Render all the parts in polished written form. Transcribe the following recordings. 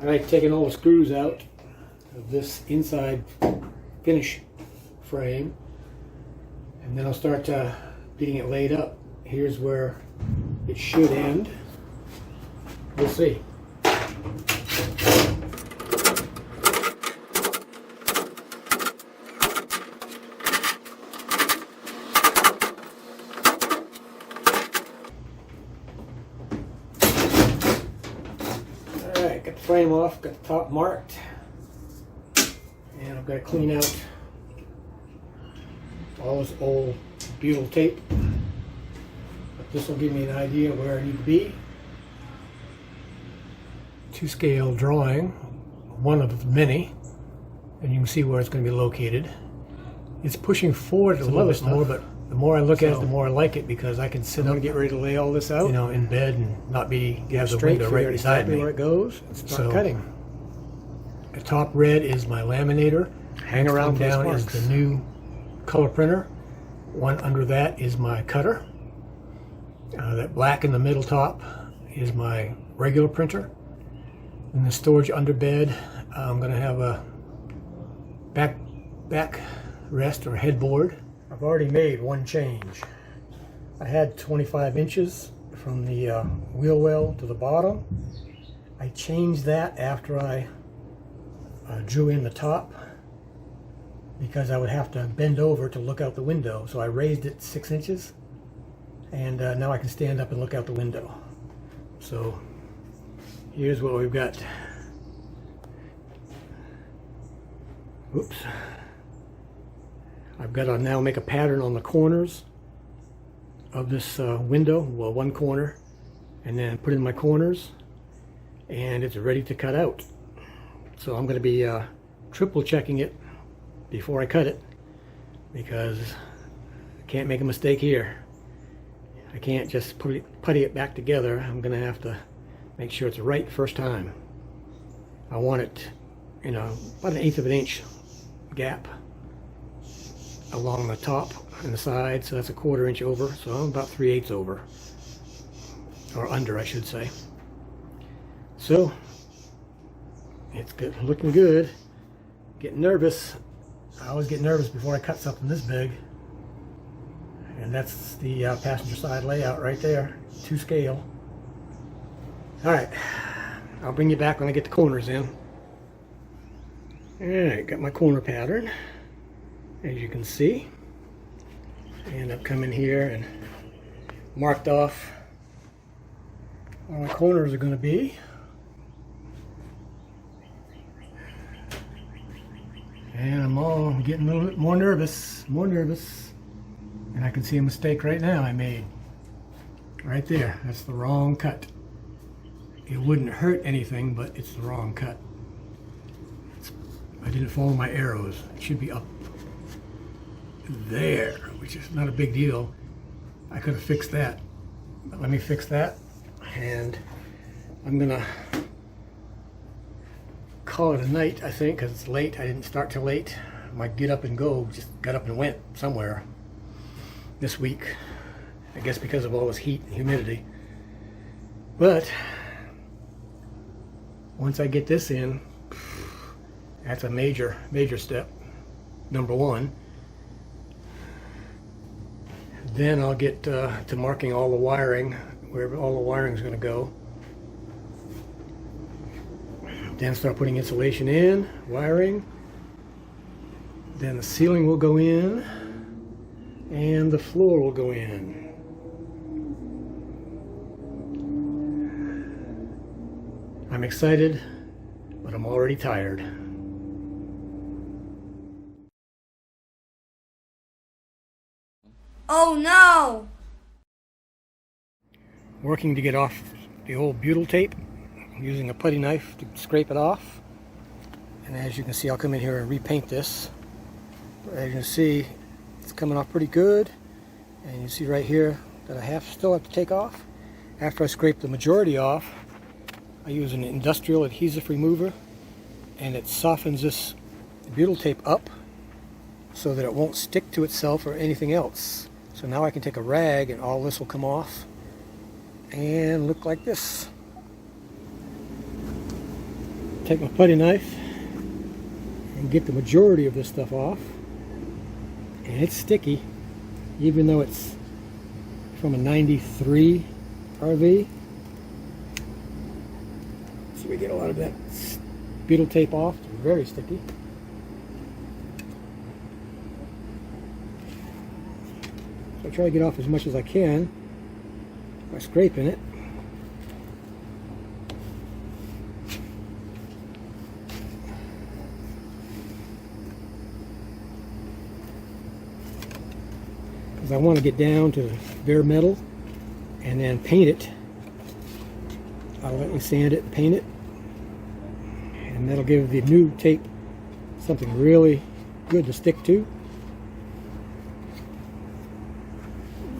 Alright, taking all the screws out of this inside finish frame, and then I'll start getting it laid up. Here's where it should end. We'll see. Alright, got the frame off, got the top marked, and I've got to clean out all this old butyl tape. But this will give me an idea of where I need to be. To scale drawing, one of many, and you can see where it's going to be located. It's pushing forward a little bit more, but the more I look at it, the more I like it, because I can sit up, get ready to lay all this out, in bed and not have the window right beside me where it goes, and start cutting. The top red is my laminator. Hang around down is the new color printer. One under that is my cutter. That black in the middle top is my regular printer. In the storage under bed, I'm going to have a back rest or headboard. I've already made one change. I had 25 inches from the wheel well to the bottom. I changed that after I drew in the top, because I would have to bend over to look out the window. So I raised it 6 inches, and now I can stand up and look out the window. So here's what we've got. Oops. I've got to now make a pattern on the corners of this window, well, one corner, and then put in my corners, and it's ready to cut out. So I'm going to be triple checking it before I cut it, because I can't make a mistake here. I can't just putty it back together. I'm going to have to make sure it's right first time. I want it, about 1/8 of an inch gap along the top and the side, so that's 1/4 inch over, so I'm about 3/8 over, or under, I should say. So it's good, looking good. Getting nervous. I always get nervous before I cut something this big, and that's the passenger side layout right there, to scale. Alright, I'll bring you back when I get the corners in. Alright, got my corner pattern, as you can see, and I've come in here and marked off where my corners are going to be. And I'm getting a little bit more nervous, and I can see a mistake right now I made. Right there, that's the wrong cut. It wouldn't hurt anything, but it's the wrong cut. I didn't follow my arrows. It should be up there, which is not a big deal. I could have fixed that, but let me fix that, and I'm gonna call it a night, I think, because it's late. I didn't start till late. My get up and go just got up and went somewhere this week, I guess because of all this heat and humidity. But once I get this in, that's a major step, number one. Then I'll get to marking all the wiring, wherever all the wiring is going to go. Then start putting insulation in, wiring. Then the ceiling will go in, and the floor will go in. I'm excited, but I'm already tired. Oh no! Working to get off the old butyl tape, using a putty knife to scrape it off. And as you can see, I'll come in here and repaint this. As you can see, it's coming off pretty good. And you see right here that I still have to take off. After I scrape the majority off, I use an industrial adhesive remover, and it softens this butyl tape up so that it won't stick to itself or anything else. So now I can take a rag and all this will come off and look like this. take my putty knife and get the majority of this stuff off. And it's sticky, even though it's from a 93 RV. So we get a lot of that beetle tape off. It's very sticky. So I try to get off as much as I can by scraping it. Because I want to get down to bare metal and then paint it. I'll lightly sand it and paint it, and that'll give the new tape something really good to stick to.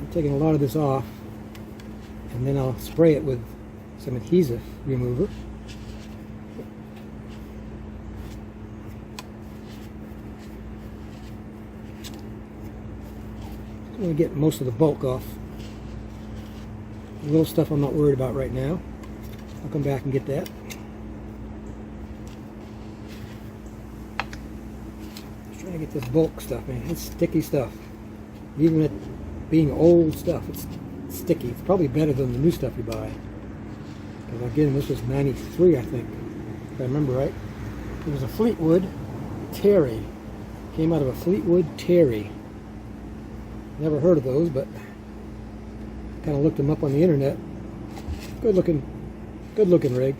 I'm taking a lot of this off, and then I'll spray it with some adhesive remover. I'm going to get most of the bulk off. The little stuff I'm not worried about right now. I'll come back and get that. Just trying to get this bulk stuff, man. It's sticky stuff. Even it being old stuff, it's sticky. It's probably better than the new stuff you buy. Because again, this was 93, I think, if I remember right. It was a Fleetwood Terry. Came out of a Fleetwood Terry. Never heard of those, but kind of looked them up on the internet. Good looking rig.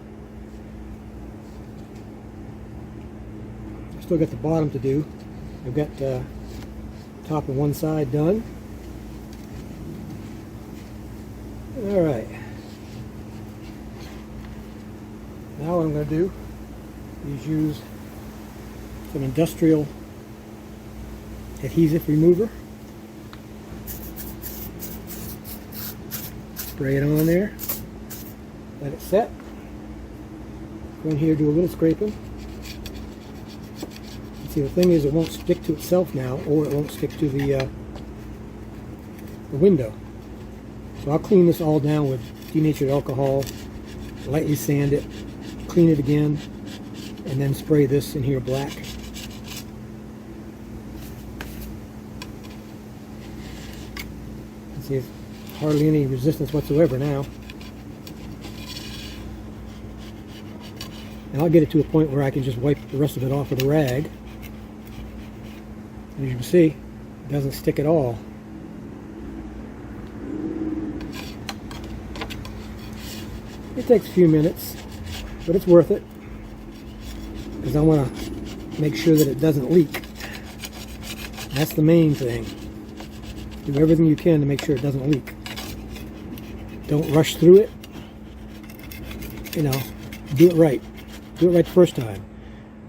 Still got the bottom to do. I've got top and one side done. All right. Now what I'm going to do is use some industrial adhesive remover. Spray it on there. Let it set. Go in here, do a little scraping. See, the thing is, it won't stick to itself now, or it won't stick to the window. So I'll clean this all down with denatured alcohol, lightly sand it, clean it again, and then spray this in here black. See, it's hardly any resistance whatsoever now. And I'll get it to a point where I can just wipe the rest of it off with a rag. As you can see, it doesn't stick at all. It takes a few minutes, but it's worth it, because I want to make sure that it doesn't leak. That's the main thing. Do everything you can to make sure it doesn't leak. Don't rush through it. You know, do it right. Do it right the first time.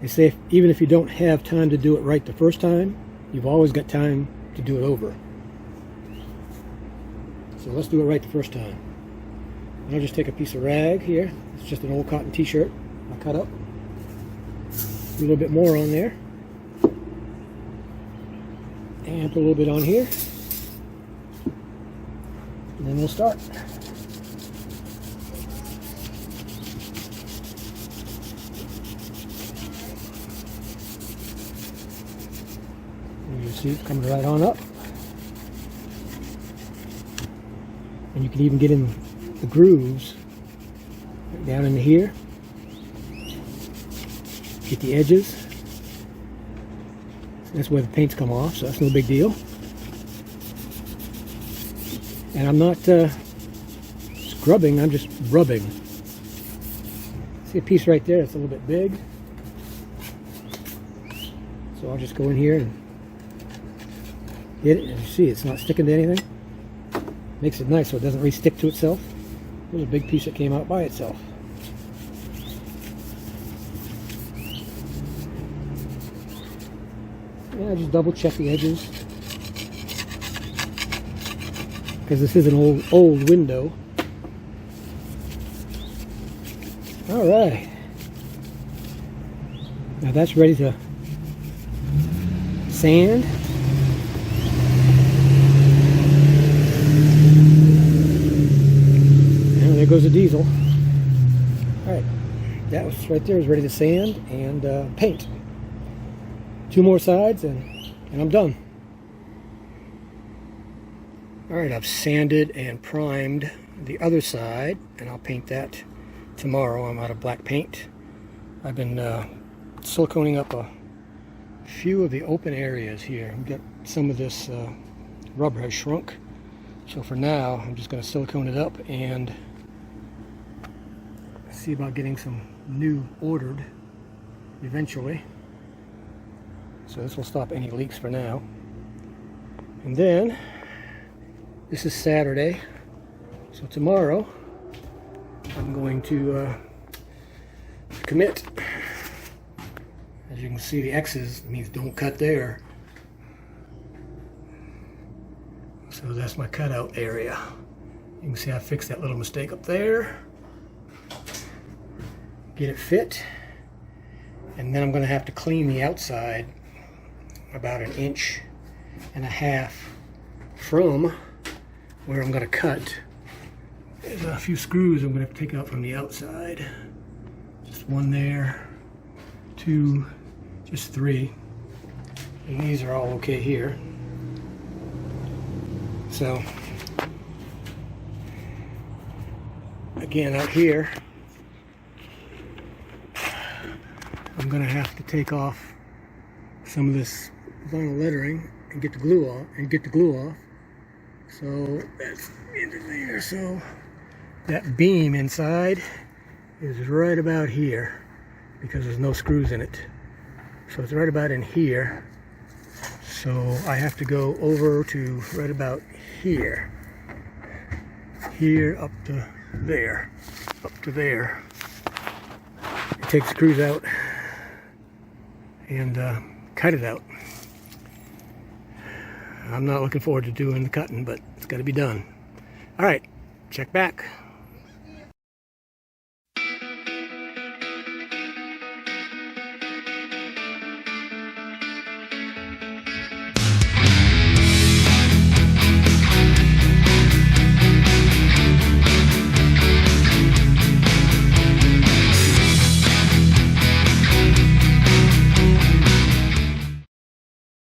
They say even if you don't have time to do it right the first time, you've always got time to do it over. So let's do it right the first time. I'll just take a piece of rag here. It's just an old cotton t-shirt. I'll cut up. A little bit more on there. And put a little bit on here. And then we'll start. And you see it coming right on up. And you can even get in the grooves right down into here. Get the edges. That's where the paint's come off, so that's no big deal. And I'm not scrubbing, I'm just rubbing. See a piece right there that's a little bit big. So I'll just go in here and get it. As you see, it's not sticking to anything. Makes it nice so it doesn't really stick to itself. There's a big piece that came out by itself. And I just double check the edges, because this is an old window. All right. Now that's ready to sand. And there goes the diesel. All right. that was right there is ready to sand and paint. 2 more sides and I'm done. Alright, I've sanded and primed the other side, and I'll paint that tomorrow. I'm out of black paint. I've been siliconing up a few of the open areas here. We've got some of this rubber has shrunk. So for now, I'm just going to silicone it up and see about getting some new ordered eventually. So this will stop any leaks for now. And then, this is Saturday. So tomorrow, I'm going to commit. As you can see, the X's means don't cut there. So that's my cutout area. You can see I fixed that little mistake up there. Get it fit. And then I'm going to have to clean the outside about 1.5 inches from where I'm going to cut. There's a few screws I'm going to have to take out from the outside. Just 1 there, 2, just 3. And these are all okay here. So, again, out here, I'm going to have to take off some of this vinyl lettering and get the glue off. So that's into there. So that beam inside is right about here because there's no screws in it. So it's right about in here. So I have to go over to right about here. Here up to there. Up to there. Take the screws out and cut it out. I'm not looking forward to doing the cutting, but it's got to be done. All right, check back.